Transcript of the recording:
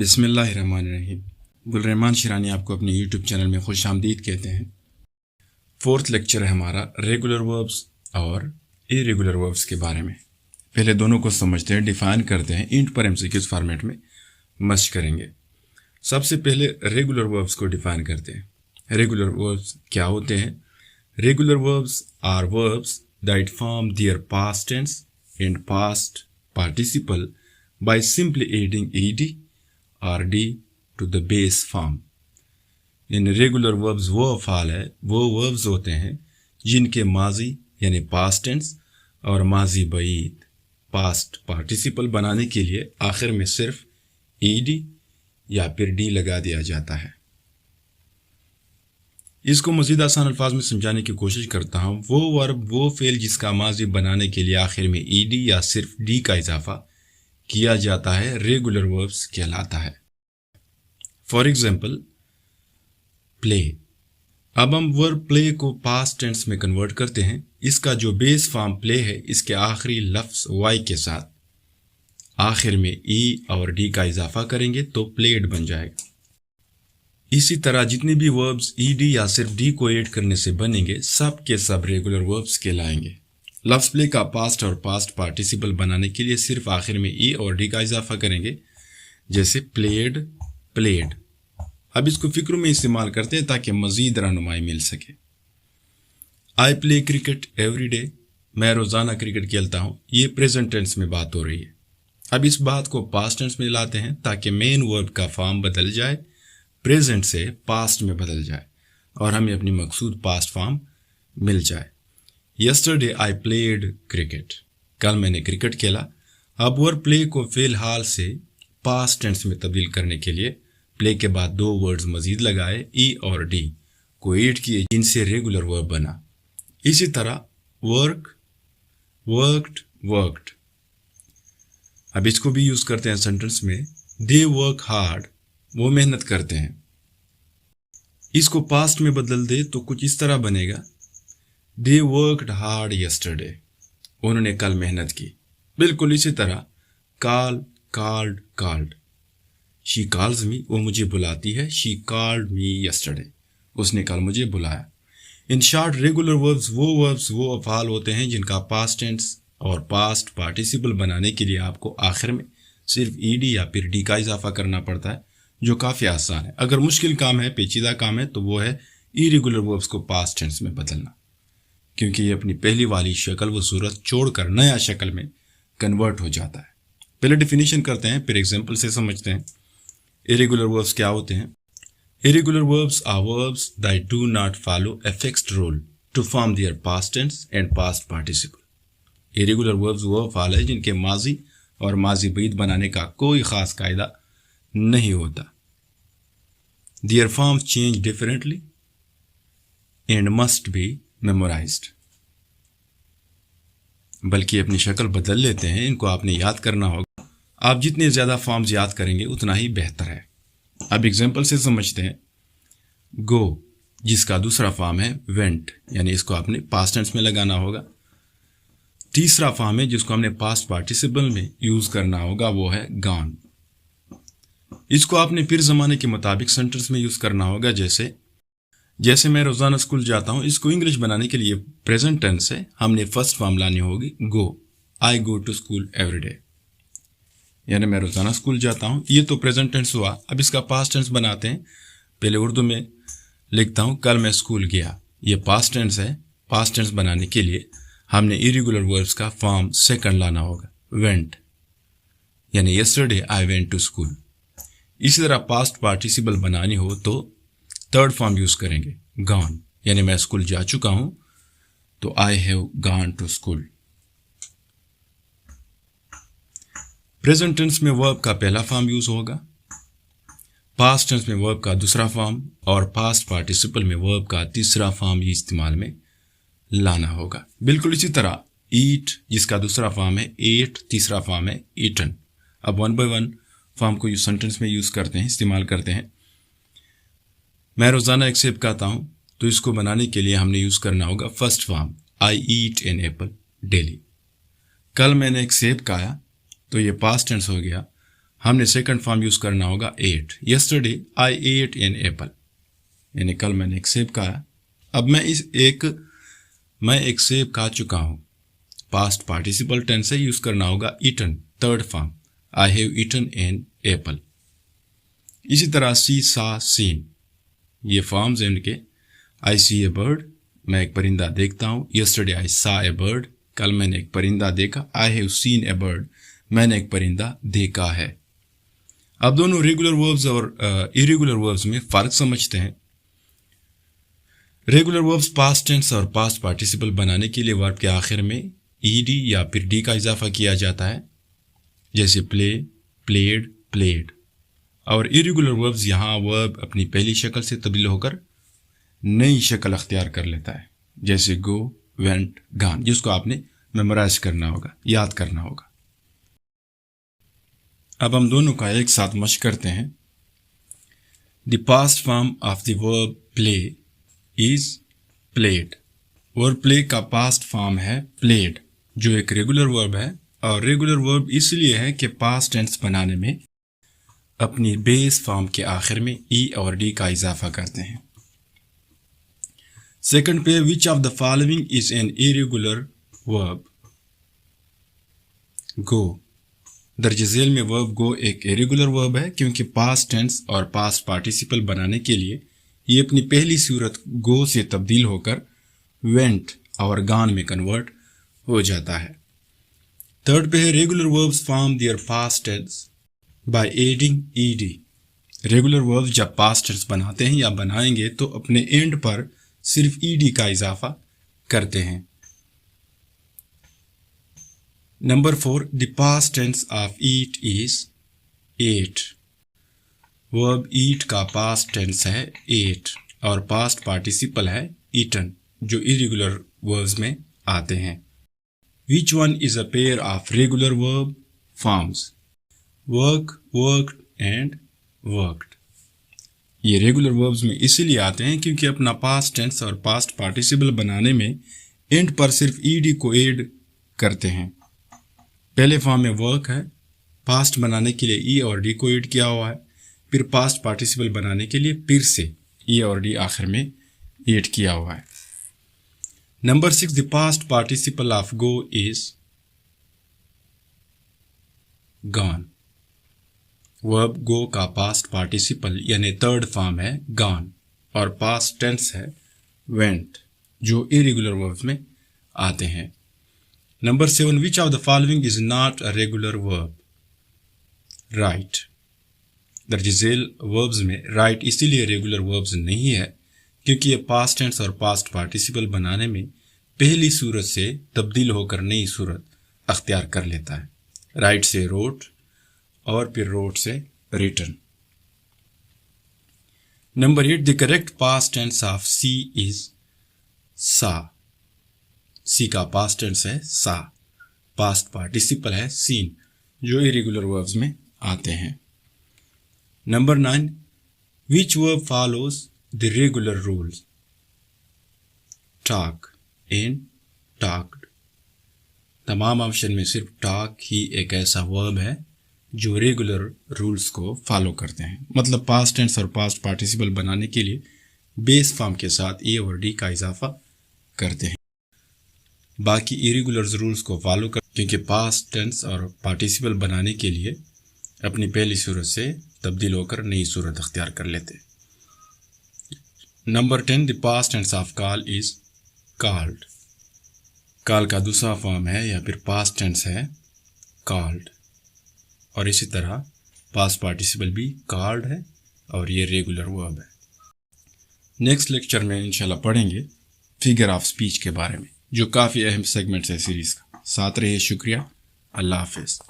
بسم اللہ الرحمن الرحیم۔ گلرحمان شیرانی آپ کو اپنے یوٹیوب چینل میں خوش آمدید کہتے ہیں۔ 4th لیکچر ہے ہمارا ریگولر وربز اور ایریگولر وربز کے بارے میں۔ پہلے دونوں کو سمجھتے ہیں، ڈیفائن کرتے ہیں، اینٹ پر MCQs فارمیٹ میں مشق کریں گے۔ سب سے پہلے ریگولر وربز کو ڈیفائن کرتے ہیں۔ ریگولر وربز کیا ہوتے ہیں؟ Regular verbs are verbs that form their past tense and past participle by simply adding ed or d to the base form۔ یعنی ریگولر وربز وہ افعال ہے، وہ وربز ہوتے ہیں جن کے ماضی یعنی پاسٹ ٹینس اور ماضی بعید پاسٹ پارٹیسپل بنانے کے لیے آخر میں صرف ed یا پھر d لگا دیا جاتا ہے۔ اس کو مزید آسان الفاظ میں سمجھانے کی کوشش کرتا ہوں۔ وہ ورب، وہ فعل جس کا ماضی بنانے کے لیے آخر میں ed یا صرف d کا اضافہ کیا جاتا ہے، ریگولر وربز کہلاتا ہے۔ فار ایگزامپل پلے۔ اب ہم ورب پلے کو پاسٹ ٹینس میں کنورٹ کرتے ہیں۔ اس کا جو بیس فارم پلے ہے، اس کے آخری لفظ وائی کے ساتھ آخر میں ای اور ڈی کا اضافہ کریں گے تو پلیڈ بن جائے گا۔ اسی طرح جتنے بھی وربز ای ڈی یا صرف ڈی کو ایڈ کرنے سے بنیں گے، سب کے سب ریگولر وربز کہلائیں گے۔ لفظ پلے کا پاسٹ اور پاسٹ پارٹیسپل بنانے کے لیے صرف آخر میں ای اور ڈی کا اضافہ کریں گے، جیسے پلیڈ، پلیڈ۔ اب اس کو فکروں میں استعمال کرتے ہیں تاکہ مزید رہنمائی مل سکے۔ آئی پلے کرکٹ ایوری ڈے۔ میں روزانہ کرکٹ کھیلتا ہوں۔ یہ پریزنٹ ٹینس میں بات ہو رہی ہے۔ اب اس بات کو پاسٹ ٹینس میں لاتے ہیں تاکہ مین ورب کا فارم بدل جائے، پریزنٹ سے پاسٹ میں بدل جائے اور ہمیں اپنی مقصود پاسٹ فارم مل جائے۔ Yesterday I played cricket. کل میں نے کرکٹ کھیلا۔ اب ورب پلے کو فعل حال سے پاسٹ ٹینس میں تبدیل کرنے کے لیے پلے کے بعد دو ورڈز مزید لگائے، ای اور ڈی کو ایڈ کیے، جن سے ریگولر ورب بنا۔ اسی طرح ورک، ورکڈ، ورکڈ۔ اب اس کو بھی یوز کرتے ہیں سینٹنس میں۔ They work hard. وہ محنت کرتے ہیں۔ اس کو پاسٹ میں بدل دے تو کچھ اس طرح بنے گا، They worked hard yesterday۔ انہوں نے کل محنت کی۔ بالکل اسی طرح call، called، called۔ She calls me۔ وہ مجھے بلاتی ہے۔ She called me yesterday۔ اس نے کل مجھے بلایا۔ In short، ریگولر وربز وہ افعال ہوتے ہیں جن کا پاسٹ ٹینس اور پاسٹ پارٹیسپل بنانے کے لیے آپ کو آخر میں صرف ای ڈی یا پھر ڈی کا اضافہ کرنا پڑتا ہے، جو کافی آسان ہے۔ اگر مشکل کام ہے، پیچیدہ کام ہے، تو وہ ہے ای ریگولر وربز کو پاسٹ ٹینس میں بدلنا، کیونکہ یہ اپنی پہلی والی شکل و صورت چھوڑ کر نیا شکل میں کنورٹ ہو جاتا ہے۔ پہلے ڈیفینیشن کرتے ہیں، پھر ایگزامپل سے سمجھتے ہیں۔ ایریگولر وربز کیا ہوتے ہیں؟ Irregular verbs are verbs that do not follow a fixed rule to form their past tense and past participle. Irregular verbs وہ افعال ہیں جن کے ماضی اور ماضی بعید بنانے کا کوئی خاص قاعدہ نہیں ہوتا۔ Their forms change differently and must be memorised. بلکہ اپنی شکل بدل لیتے ہیں، ان کو آپ نے یاد کرنا ہوگا۔ آپ جتنے زیادہ فارمز یاد کریں گے اتنا ہی بہتر ہے۔ اب ایگزامپل سے سمجھتے ہیں۔ گو، جس کا دوسرا فارم ہے وینٹ، یعنی اس کو آپ نے پاسٹ ٹینس میں لگانا ہوگا۔ تیسرا فارم ہے جس کو ہم نے پاسٹ پارٹیسپل میں یوز کرنا ہوگا، وہ ہے گان۔ اس کو آپ نے پھر زمانے کے مطابق سینٹنس میں یوز کرنا ہوگا، جیسے میں روزانہ اسکول جاتا ہوں۔ اس کو انگلش بنانے کے لیے پریزنٹ ٹینس ہے، ہم نے فرسٹ فارم لانی ہوگی go. I go to school every day, یعنی میں روزانہ اسکول جاتا ہوں۔ یہ تو پریزنٹ ٹینس ہوا۔ اب اس کا پاسٹ ٹینس بناتے ہیں۔ پہلے اردو میں لکھتا ہوں، کل میں اسکول گیا۔ یہ پاسٹ ٹینس ہے۔ پاسٹ ٹینس بنانے کے لیے ہم نے ایریگولر وربز کا فارم سیکنڈ لانا ہوگا، وینٹ، یعنی yesterday I went to school. اسی طرح پاسٹ پارٹیسپل بنانی ہو تو تھرڈ فارم یوز کریں گے، گان، یعنی میں اسکول جا چکا ہوں تو I have gone to school. Present tense میں ورب کا پہلا فارم یوز ہوگا، پاسٹ ٹینس میں ورب کا دوسرا فارم، اور پاسٹ پارٹیسپل میں ورب کا تیسرا فارم ہی استعمال میں لانا ہوگا۔ بالکل اسی طرح ایٹ، جس کا دوسرا فارم ہے ایٹ، تیسرا فارم ہے ایٹن۔ اب 1 by 1 فارم کو سینٹنس میں یوز کرتے ہیں، استعمال کرتے ہیں۔ میں روزانہ ایک سیب کھاتا ہوں، تو اس کو بنانے کے لیے ہم نے یوز کرنا ہوگا first form, I at an apple daily. کل میں نے ایک سیب کھایا، تو یہ پاسٹ ٹینس ہو گیا۔ ہم نے سیکنڈ فارم یوز کرنا ہوگا ate. Yesterday I at an apple, یعنی کل میں نے ایک سیب کھایا. اب میں ایک سیب کھا چکا ہوں. پاسٹ پارٹیسپل ٹینس سے یوز کرنا ہوگا eaten, third form, I have eaten an apple. اسی طرح سی, سا, سین, یہ فارمز ہیں ان کے. آئی سی اے برڈ, میں ایک پرندہ دیکھتا ہوں. یسٹرڈے آئی سا اے برڈ, کل میں نے ایک پرندہ دیکھا. I have seen a bird, میں نے ایک پرندہ دیکھا ہے. اب دونوں ریگولر وربز اور ایریگولر وربز میں فرق سمجھتے ہیں. ریگولر وربز پاسٹ ٹینس اور پاسٹ پارٹیسپل بنانے کے لیے ورب کے آخر میں ای ڈی یا پھر ڈی کا اضافہ کیا جاتا ہے, جیسے پلے, پلیڈ, پلیڈ. اور ایریگولر وربز یہاں ورب اپنی پہلی شکل سے تبدیل ہو کر نئی شکل اختیار کر لیتا ہے, جیسے گو, وینٹ, گان, جس کو آپ نے میمورائز کرنا ہوگا, یاد کرنا ہوگا. اب ہم دونوں کا ایک ساتھ مشق کرتے ہیں. The past form of the ورب پلے از پلیڈ. ورب پلے کا پاسٹ فارم ہے پلیڈ, جو ایک ریگولر ورب ہے. اور ریگولر ورب اس لیے ہے کہ پاسٹ ٹینس بنانے میں اپنی بیس فارم کے آخر میں ای اور ڈی کا اضافہ کرتے ہیں. سیکنڈ پہ, which of the following is an irregular verb? Go. درج ذیل میں ورب گو ایک ایریگولر ورب ہے کیونکہ پاسٹ ٹینس اور پاسٹ پارٹیسپل بنانے کے لیے یہ اپنی پہلی صورت گو سے تبدیل ہو کر وینٹ اور گان میں کنورٹ ہو جاتا ہے. تھرڈ پہ ہے, regular verbs form their past tense by adding E D. Regular verbs جب پاسٹ ٹینس بناتے ہیں یا بنائیں گے تو اپنے اینڈ پر صرف ای ڈی کا اضافہ کرتے ہیں. Number 4, the past tense of eat is ate. Verb eat کا پاسٹ ٹینس ہے ایٹ اور پاسٹ پارٹیسپل ہے ایٹن, جو ایریگولر وربز میں آتے ہیں. Which one is a pair of regular verb forms? Work, worked and worked. یہ regular verbs میں اسی لیے آتے ہیں کیونکہ اپنا پاسٹ ٹینس اور پاسٹ پارٹیسپل بنانے میں اینڈ پر صرف ای ڈی کو ایڈ کرتے ہیں. پہلے فارم میں ورک ہے, پاسٹ بنانے کے لیے ای اور ڈی کو ایڈ کیا ہوا ہے. پھر پاسٹ پارٹیسپل بنانے کے لیے پھر سے ای اور ڈی آخر میں ایڈ کیا ہوا ہے. Number 6, the past participle of go is gone. Verb go کا پاسٹ پارٹیسپل یعنی تھرڈ فارم ہے گان اور پاسٹ ٹینس ہے وینٹ, جو ایریگولر وربز میں آتے ہیں. Number 7, which of the following is not a regular verb? Right. درج ذیل وربز میں رائٹ اسی لیے ریگولر وربز نہیں ہے کیونکہ یہ پاسٹ ٹینس اور پاسٹ پارٹیسپل بنانے میں پہلی صورت سے تبدیل ہو کر نئی صورت اختیار کر لیتا ہے. رائٹ سے روٹ اور پھر روٹ سے written. Number 8, the correct past tense of see is saw. See کا پاسٹ ٹینس ہے سا, پاسٹ پارٹیسپل ہے سین, جو ایریگولر وربز میں آتے ہیں. Number 9, which verb follows the regular rules? Talk and talked. تمام آپشن میں صرف ٹاک ہی ایک ایسا ورب ہے جو ریگولر رولز کو فالو کرتے ہیں. مطلب پاسٹ ٹینس اور پاسٹ پارٹیسپل بنانے کے لیے بیس فارم کے ساتھ ای اور ڈی کا اضافہ کرتے ہیں. باقی ایریگولر رولز کو فالو کر کیونکہ پاسٹ ٹینس اور پارٹیسپل بنانے کے لیے اپنی پہلی صورت سے تبدیل ہو کر نئی صورت اختیار کر لیتے. Number 10, the past tense of call is called. Call کا دوسرا فارم ہے یا پھر پاسٹ ٹینس ہے کالڈ, اور اسی طرح پاسٹ پارٹیسپل بھی کالڈ ہے اور یہ ریگولر ورب ہے. نیکسٹ لیکچر میں انشاءاللہ پڑھیں گے فگر آف اسپیچ کے بارے میں, جو کافی اہم سیگمنٹ ہے سیریز کا. ساتھ رہیے, شکریہ, اللہ حافظ.